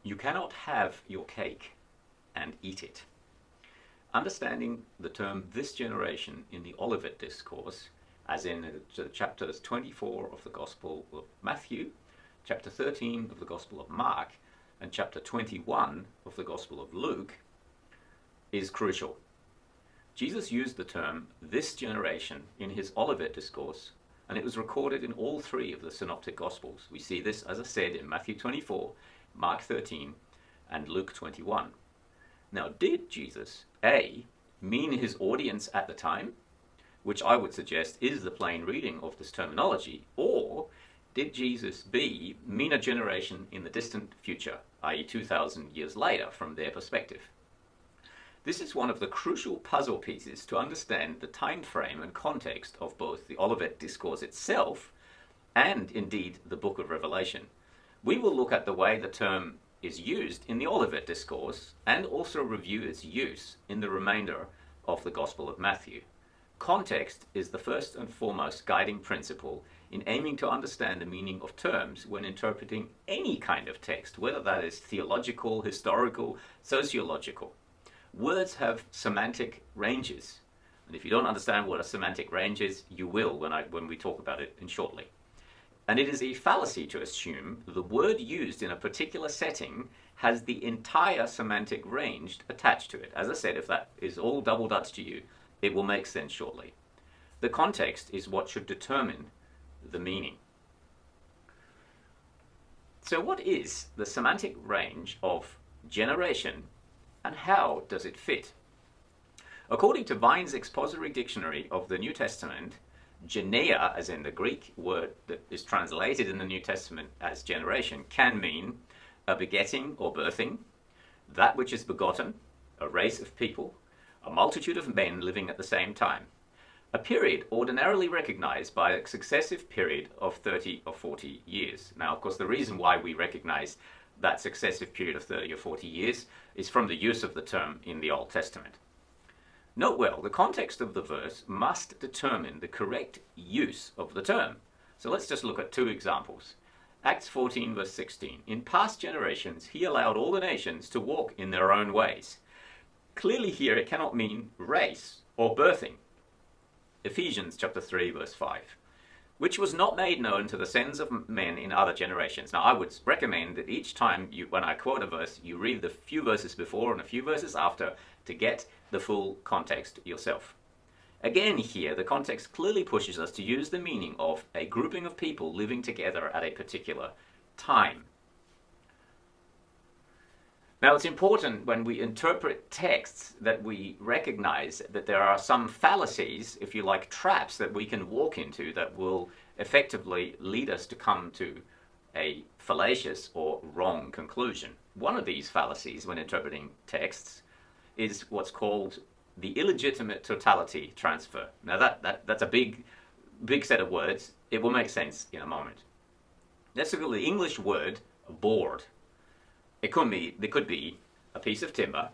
You cannot have your cake and eat it. Understanding the term this generation in the Olivet Discourse, as in chapters 24 of the Gospel of Matthew, chapter 13 of the Gospel of Mark, and chapter 21 of the Gospel of Luke, is crucial. Jesus used the term this generation in his Olivet Discourse, and it was recorded in all three of the Synoptic Gospels. We see this, as I said, in Matthew 24, Mark 13, and Luke 21. Now, did Jesus, A, mean his audience at the time, which I would suggest is the plain reading of this terminology, or did Jesus, B, mean a generation in the distant future, i.e. 2,000 years later from their perspective? This is one of the crucial puzzle pieces to understand the time frame and context of both the Olivet Discourse itself and, indeed, the book of Revelation. We will look at the way the term is used in the Olivet Discourse and also review its use in the remainder of the Gospel of Matthew. Context is the first and foremost guiding principle in aiming to understand the meaning of terms when interpreting any kind of text, whether that is theological, historical, sociological. Words have semantic ranges, and if you don't understand what a semantic range is, you will when we talk about it shortly. And it is a fallacy to assume the word used in a particular setting has the entire semantic range attached to it. As I said, if that is all double Dutch to you, it will make sense shortly. The context is what should determine the meaning. So what is the semantic range of generation, and how does it fit? According to Vine's Expository Dictionary of the New Testament, genea, as in the Greek word that is translated in the New Testament as generation, can mean a begetting or birthing, that which is begotten, a race of people, a multitude of men living at the same time, a period ordinarily recognized by a successive period of 30 or 40 years. Now, of course, the reason why we recognize that successive period of 30 or 40 years is from the use of the term in the Old Testament. Note well, the context of the verse must determine the correct use of the term. So let's just look at two examples. Acts 14 verse 16. In past generations, he allowed all the nations to walk in their own ways. Clearly here it cannot mean race or birthing. Ephesians chapter 3 verse 5. Which was not made known to the sons of men in other generations. Now I would recommend that each time when I quote a verse, you read the few verses before and a few verses after to get the full context yourself. Again here, the context clearly pushes us to use the meaning of a grouping of people living together at a particular time. Now it's important when we interpret texts that we recognize that there are some fallacies, if you like, traps that we can walk into that will effectively lead us to come to a fallacious or wrong conclusion. One of these fallacies when interpreting texts is what's called the illegitimate totality transfer. Now that's a big set of words. It will make sense in a moment. Let's look at the English word board. There could be a piece of timber.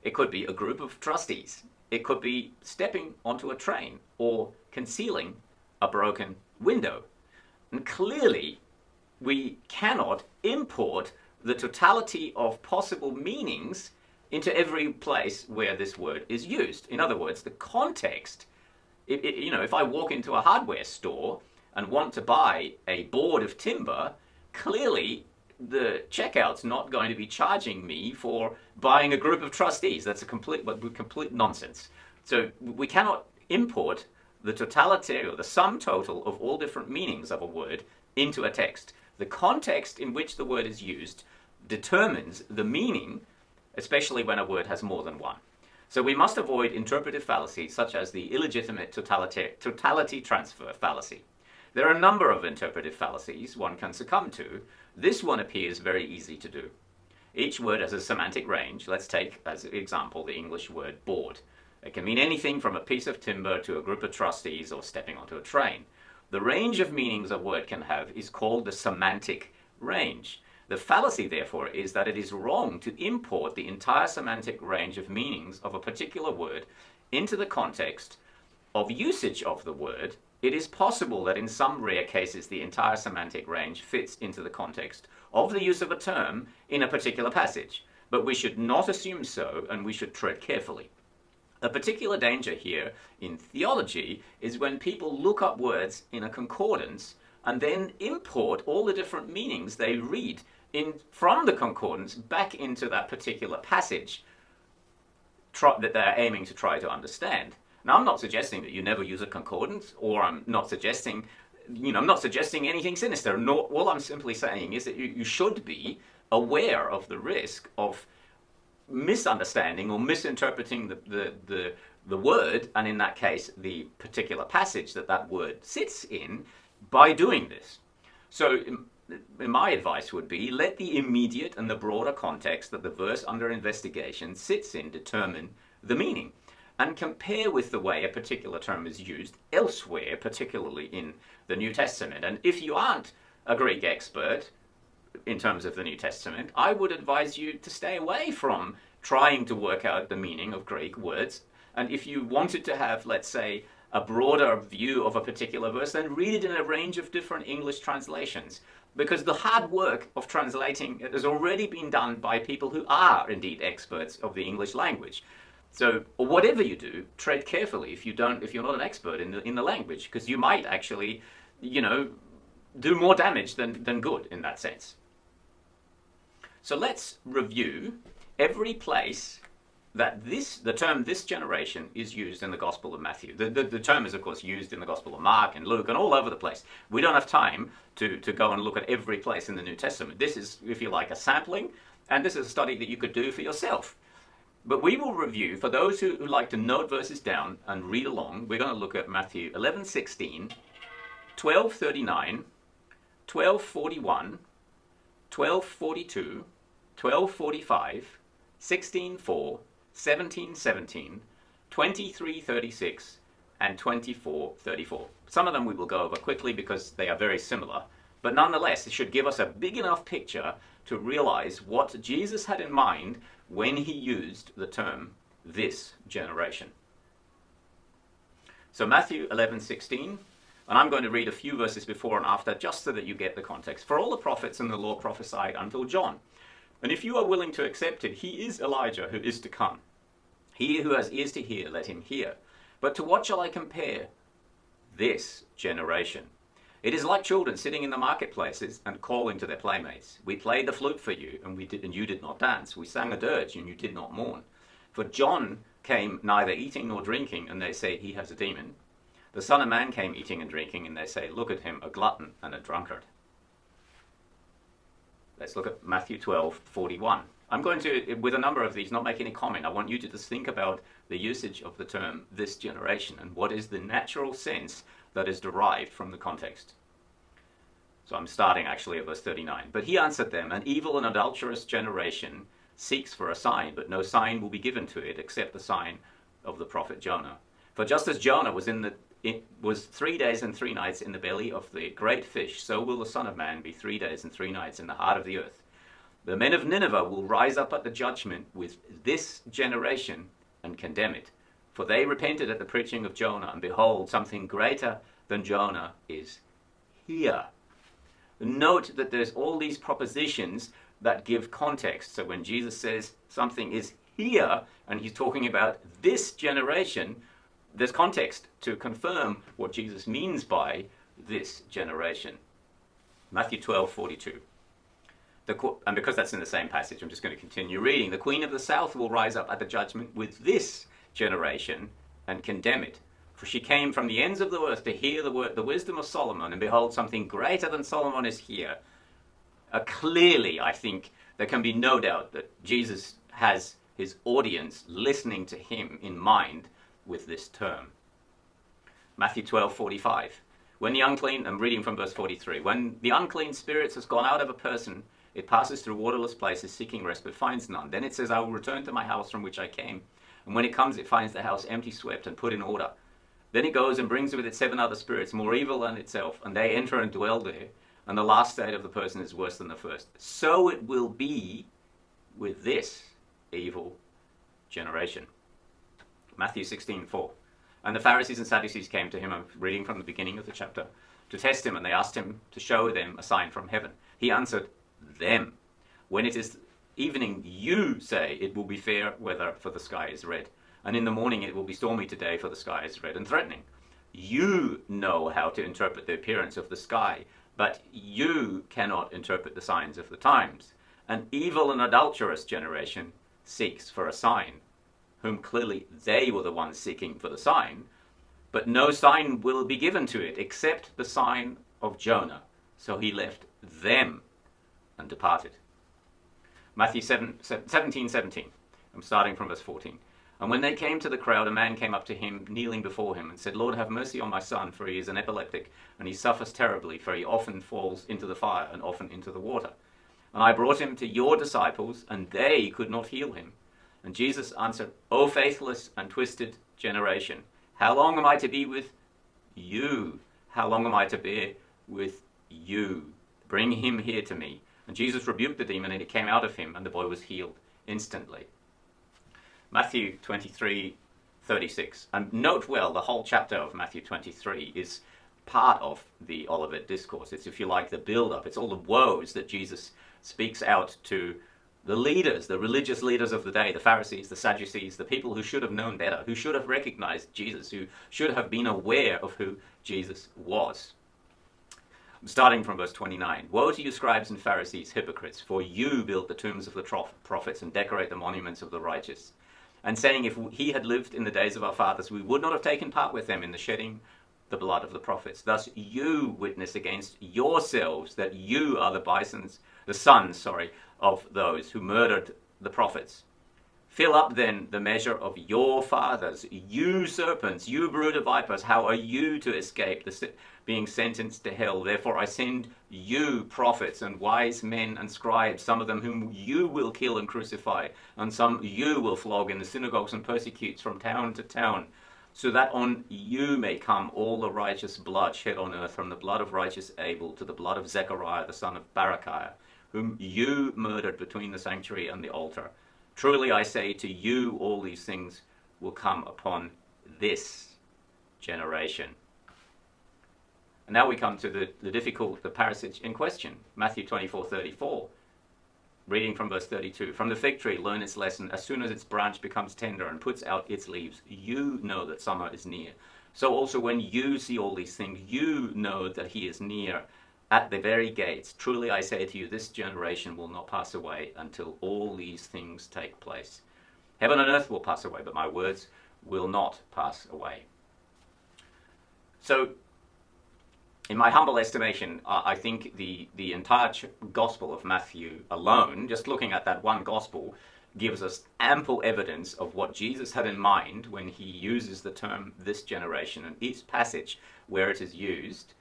It could be a group of trustees. It could be stepping onto a train or concealing a broken window. And clearly, we cannot import the totality of possible meanings into every place where this word is used. In other words, the context, if I walk into a hardware store and want to buy a board of timber, clearly the checkout's not going to be charging me for buying a group of trustees. That's a complete nonsense. So we cannot import the totality or the sum total of all different meanings of a word into a text. The context in which the word is used determines the meaning, especially when a word has more than one. So we must avoid interpretive fallacies such as the illegitimate totality transfer fallacy. There are a number of interpretive fallacies one can succumb to. This one appears very easy to do. Each word has a semantic range. Let's take as an example the English word board. It can mean anything from a piece of timber to a group of trustees or stepping onto a train. The range of meanings a word can have is called the semantic range. The fallacy, therefore, is that it is wrong to import the entire semantic range of meanings of a particular word into the context of usage of the word It is possible that in some rare cases the entire semantic range fits into the context of the use of a term in a particular passage, but we should not assume so, and we should tread carefully. A particular danger here in theology is when people look up words in a concordance and then import all the different meanings they read from the concordance back into that particular passage that they're aiming to try to understand. Now, I'm not suggesting that you never use a concordance, or I'm not suggesting anything sinister. All I'm simply saying is that you should be aware of the risk of misunderstanding or misinterpreting the word, and in that case, the particular passage that word sits in, by doing this. So, my advice would be, let the immediate and the broader context that the verse under investigation sits in determine the meaning, and compare with the way a particular term is used elsewhere, particularly in the New Testament. And if you aren't a Greek expert in terms of the New Testament, I would advise you to stay away from trying to work out the meaning of Greek words. And if you wanted to have, let's say, a broader view of a particular verse, then read it in a range of different English translations. Because the hard work of translating it has already been done by people who are indeed experts of the English language. So whatever you do, tread carefully if you're not an expert in the language, because you might actually, do more damage than good in that sense. So let's review every place that the term "this generation" is used in the Gospel of Matthew. The term is, of course, used in the Gospel of Mark and Luke and all over the place. We don't have time to go and look at every place in the New Testament. This is, if you like, a sampling, and this is a study that you could do for yourself. But we will review, for those who like to note verses down and read along, we're going to look at Matthew 11:16, 12:39, 12:41, 12:42, 12:45, 16:4, 17:17, 23:36, and 24:34. Some of them we will go over quickly because they are very similar, but nonetheless, it should give us a big enough picture to realize what Jesus had in mind when he used the term "this generation." So Matthew 11:16, and I'm going to read a few verses before and after just so that you get the context. "For all the prophets and the law prophesied until John. And if you are willing to accept it, he is Elijah who is to come. He who has ears to hear, let him hear. But to what shall I compare this generation? It is like children sitting in the marketplaces and calling to their playmates. We played the flute for you, and you did not dance. We sang a dirge, and you did not mourn. For John came neither eating nor drinking, and they say he has a demon. The Son of Man came eating and drinking, and they say, look at him, a glutton and a drunkard." Let's look at Matthew 12:41. I'm going to, with a number of these, not make any comment. I want you to just think about the usage of the term "this generation" and what is the natural sense that is derived from the context. So I'm starting actually at verse 39. "But he answered them, an evil and adulterous generation seeks for a sign, but no sign will be given to it except the sign of the prophet Jonah. For just as Jonah was 3 days and 3 nights in the belly of the great fish, so will the Son of Man be 3 days and 3 nights in the heart of the earth. The men of Nineveh will rise up at the judgment with this generation and condemn it. For they repented at the preaching of Jonah, and behold, something greater than Jonah is here." Note that there's all these propositions that give context. So when Jesus says something is here, and he's talking about this generation, there's context to confirm what Jesus means by this generation. Matthew 12:42. And because that's in the same passage, I'm just going to continue reading. "The queen of the south will rise up at the judgment with this generation and condemn it. For she came from the ends of the earth to hear the wisdom of Solomon, and behold, something greater than Solomon is here." Clearly, I think there can be no doubt that Jesus has his audience listening to him in mind with this term. Matthew 12:45. "When the unclean," I'm reading from verse 43, "when the unclean spirits has gone out of a person, it passes through waterless places seeking rest, but finds none. Then it says, I will return to my house from which I came. And when it comes, it finds the house empty, swept, and put in order. Then it goes and brings with it 7 other spirits, more evil than itself, and they enter and dwell there. And the last state of the person is worse than the first. So it will be with this evil generation." Matthew 16:4. And the Pharisees and Sadducees came to him, I'm reading from the beginning of the chapter, to test him, and they asked him to show them a sign from heaven. He answered them, when it is evening, you say it will be fair weather, for the sky is red. And in the morning it will be stormy today, for the sky is red and threatening. You know how to interpret the appearance of the sky, but you cannot interpret the signs of the times. An evil and adulterous generation seeks for a sign, whom clearly they were the ones seeking for the sign, but no sign will be given to it except the sign of Jonah. So he left them and departed. Matthew 17:17. I'm starting from verse 14. And when they came to the crowd, a man came up to him, kneeling before him, and said, Lord, have mercy on my son, for he is an epileptic, and he suffers terribly, for he often falls into the fire and often into the water. And I brought him to your disciples, and they could not heal him. And Jesus answered, O faithless and twisted generation, how long am I to be with you? How long am I to bear with you? Bring him here to me. And Jesus rebuked the demon, and it came out of him, and the boy was healed instantly. Matthew 23:36. And note well, the whole chapter of Matthew 23 is part of the Olivet Discourse. It's, if you like, the build-up. It's all the woes that Jesus speaks out to the leaders, the religious leaders of the day, the Pharisees, the Sadducees, the people who should have known better, who should have recognized Jesus, who should have been aware of who Jesus was. Starting from verse 29. Woe to you, scribes and Pharisees, hypocrites, for you build the tombs of the prophets and decorate the monuments of the righteous. And saying, if he had lived in the days of our fathers, we would not have taken part with them in the shedding the blood of the prophets. Thus you witness against yourselves that you are the sons of those who murdered the prophets. Fill up then the measure of your fathers, you serpents, you brood of vipers. How are you to escape being sentenced to hell? Therefore I send you prophets and wise men and scribes, some of them whom you will kill and crucify, and some you will flog in the synagogues and persecute from town to town, so that on you may come all the righteous blood shed on earth, from the blood of righteous Abel to the blood of Zechariah the son of Barachiah, whom you murdered between the sanctuary and the altar. Truly I say to you, all these things will come upon this generation. And now we come to the passage in question, Matthew 24:34. Reading from verse 32. From the fig tree learn its lesson. As soon as its branch becomes tender and puts out its leaves, you know that summer is near. So also when you see all these things, you know that he is near, at the very gates. Truly I say to you, this generation will not pass away until all these things take place. Heaven and earth will pass away, but my words will not pass away. So, in my humble estimation, I think the entire Gospel of Matthew alone, just looking at that one Gospel, gives us ample evidence of what Jesus had in mind when he uses the term this generation. And each passage where it is used,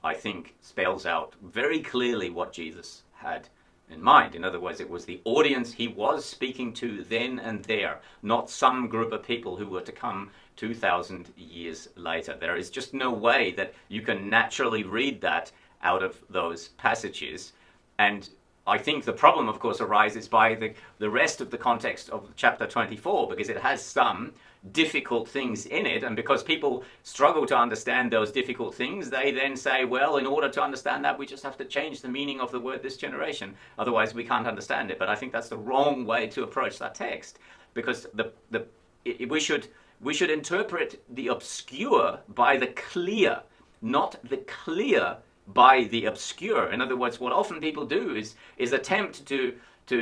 I think, spells out very clearly what Jesus had in mind. In other words, it was the audience he was speaking to then and there, not some group of people who were to come 2,000 years later. There is just no way that you can naturally read that out of those passages. And I think the problem, of course, arises by the rest of the context of chapter 24, because it has some difficult things in it, and because people struggle to understand those difficult things, they then say, well, in order to understand that, we just have to change the meaning of the word this generation, otherwise we can't understand it. But I think that's the wrong way to approach that text, because we should interpret the obscure by the clear, not the clear by the obscure. In other words, what often people do is attempt to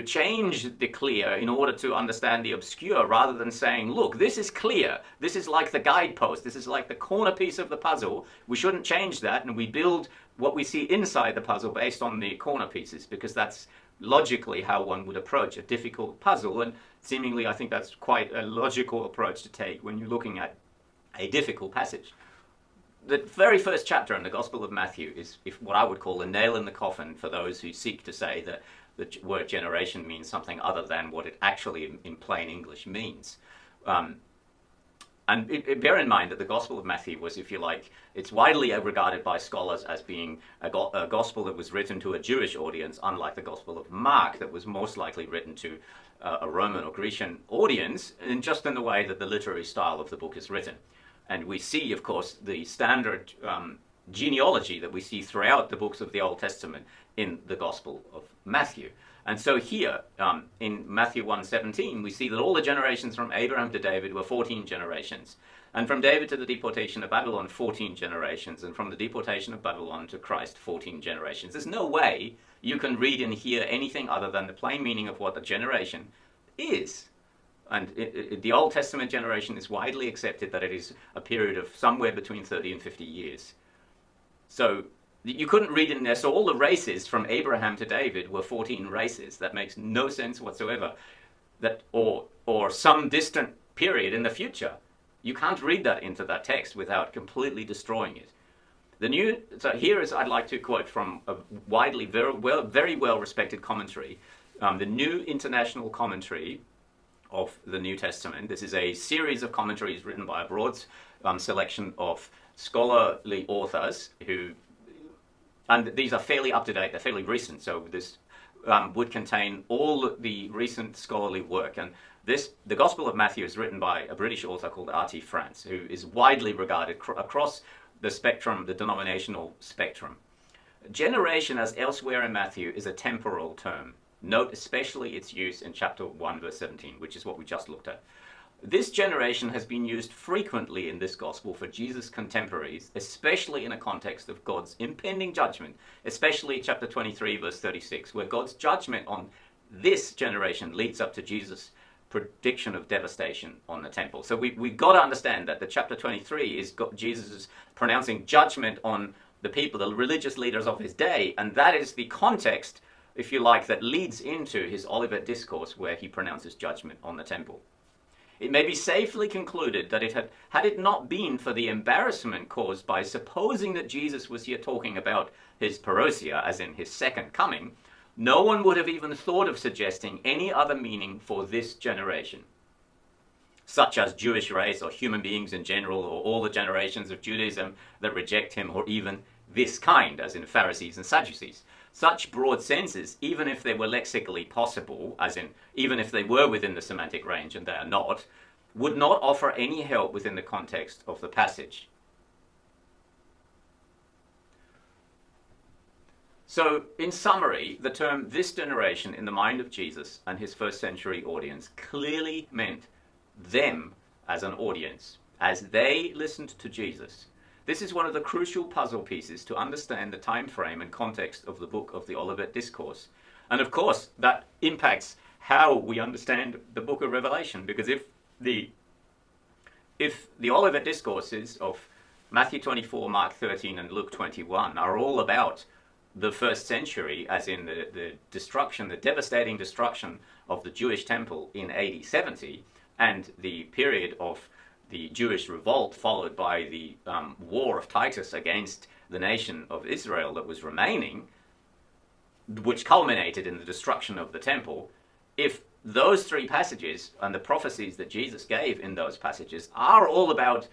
change the clear in order to understand the obscure, rather than saying, look, this is clear, this is like the guidepost, this is like the corner piece of the puzzle, we shouldn't change that, and we build what we see inside the puzzle based on the corner pieces, because that's logically how one would approach a difficult puzzle. And seemingly I think that's quite a logical approach to take when you're looking at a difficult passage. The very first chapter in the Gospel of Matthew is what I would call a nail in the coffin for those who seek to say that the word generation means something other than what it actually in plain English means. And bear in mind that the Gospel of Matthew was, if you like, it's widely regarded by scholars as being a gospel that was written to a Jewish audience, unlike the Gospel of Mark that was most likely written to a Roman or Grecian audience, and just in the way that the literary style of the book is written. And we see, of course, the standard genealogy that we see throughout the books of the Old Testament in the Gospel of Matthew. And so here, in Matthew 1:17, we see that all the generations from Abraham to David were 14 generations. And from David to the deportation of Babylon, 14 generations. And from the deportation of Babylon to Christ, 14 generations. There's no way you can read and hear anything other than the plain meaning of what the generation is. And the Old Testament generation is widely accepted that it is a period of somewhere between 30 and 50 years. So you couldn't read in there. So all the races from Abraham to David were 14 races. That makes no sense whatsoever. That or some distant period in the future. You can't read that into that text without completely destroying it. So here is, I'd like to quote from a widely, very well respected commentary, the New International Commentary of the New Testament. This is a series of commentaries written by a broad selection of scholarly authors and these are fairly up to date, they're fairly recent, so this would contain all the recent scholarly work. And the Gospel of Matthew is written by a British author called R.T. France, who is widely regarded across the spectrum, the denominational spectrum. Generation, as elsewhere in Matthew, is a temporal term. Note especially its use in chapter 1, verse 17, which is what we just looked at. This generation has been used frequently in this gospel for Jesus' contemporaries, especially in a context of God's impending judgment, especially chapter 23, verse 36, where God's judgment on this generation leads up to Jesus' prediction of devastation on the temple. So we've got to understand that the chapter 23 is Jesus pronouncing judgment on the people, the religious leaders of his day, and that is the context, if you like, that leads into his Olivet Discourse, where he pronounces judgment on the temple. It may be safely concluded that had it not been for the embarrassment caused by supposing that Jesus was here talking about his parousia, as in his second coming, no one would have even thought of suggesting any other meaning for this generation, such as Jewish race or human beings in general, or all the generations of Judaism that reject him, or even this kind, as in Pharisees and Sadducees. Such broad senses, even if they were lexically possible, as in even if they were within the semantic range, and they are not, would not offer any help within the context of the passage. So, in summary, the term this generation in the mind of Jesus and his first century audience clearly meant them as an audience, as they listened to Jesus. This is one of the crucial puzzle pieces to understand the time frame and context of the book of the Olivet Discourse. And of course, that impacts how we understand the book of Revelation, because if the Olivet Discourses of Matthew 24, Mark 13, and Luke 21 are all about the first century, as in the destruction, the devastating destruction of the Jewish temple in AD 70, and the period of the Jewish revolt followed by the war of Titus against the nation of Israel that was remaining, which culminated in the destruction of the temple, if those three passages and the prophecies that Jesus gave in those passages are all about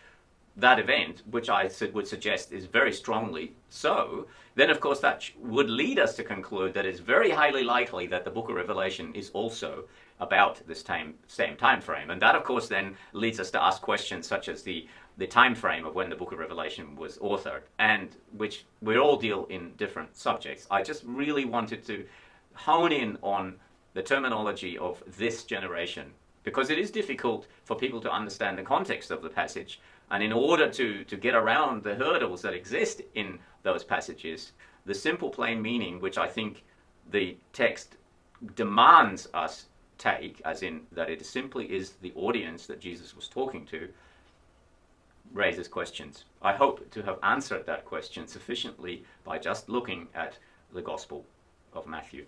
that event, which I would suggest is very strongly so, then of course that would lead us to conclude that it's very highly likely that the book of Revelation is also about this same time frame. And that of course then leads us to ask questions such as the time frame of when the book of Revelation was authored, and which we all deal in different subjects. I just really wanted to hone in on the terminology of this generation, because it is difficult for people to understand the context of the passage. And in order to get around the hurdles that exist in those passages, the simple plain meaning, which I think the text demands us take, as in that it simply is the audience that Jesus was talking to, raises questions. I hope to have answered that question sufficiently by just looking at the Gospel of Matthew.